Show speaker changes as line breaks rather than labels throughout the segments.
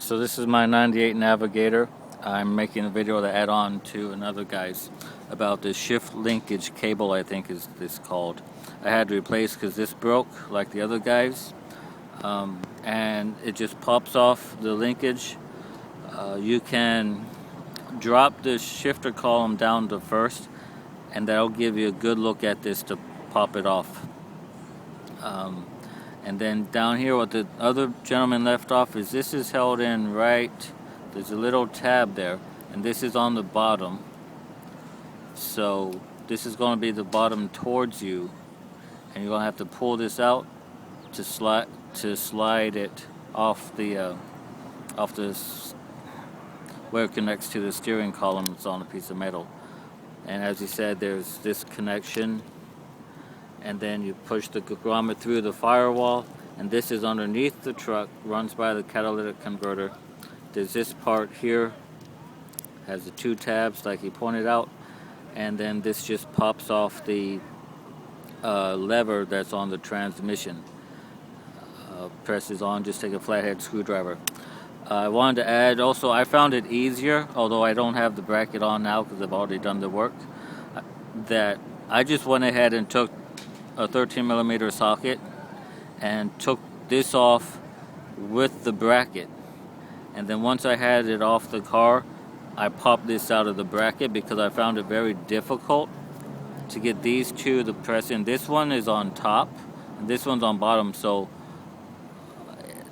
So this is my 98 Navigator. I'm making a video to add on to another guy's about the shift linkage cable, I think is this called. I had to replace because this broke like the other guys, and it just pops off the linkage. You can drop the shifter column down to first, and that'll give you a good look at this to pop it off. And then down here what the other gentleman left off is this is held in right, there's a little tab there, and this is on the bottom. So this is going to be the bottom towards you, and you're going to have to pull this out to slide it off the where it connects to the steering column that's on a piece of metal. And as he said, there's this connection, and then you push the grommet through the firewall, and this is underneath the truck, runs by the catalytic converter. There's this part here, has the two tabs like he pointed out, and then this just pops off the lever that's on the transmission. Presses on, just take a flathead screwdriver. I wanted to add also, I found it easier, although I don't have the bracket on now because I've already done the work, that I just went ahead and took a 13mm socket and took this off with the bracket, and then once I had it off the car, I popped this out of the bracket because I found it very difficult to get these two to press in. This one is on top and this one's on bottom, so,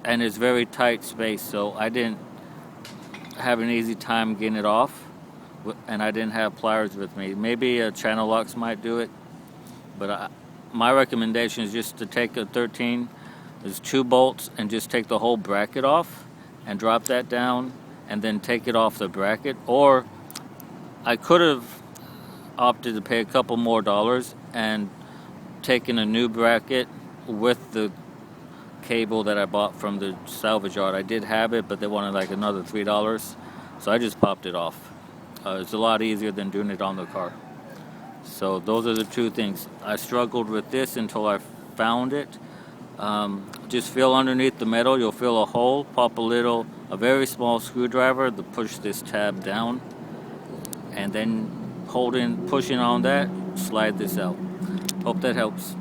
and it's very tight space, so I didn't have an easy time getting it off, and I didn't have pliers with me. Maybe a channel locks might do it, but my recommendation is just to take a 13, there's 2 bolts, and just take the whole bracket off and drop that down and then take it off the bracket. Or I could have opted to pay a couple more dollars and taken a new bracket with the cable that I bought from the salvage yard. I did have it, but they wanted like another $3, so I just popped it off. It's a lot easier than doing it on the car. So those are the two things. I struggled with this until I found it. Just feel underneath the metal, you'll feel a hole, pop a very small screwdriver to push this tab down, and then pushing on that, slide this out. Hope that helps.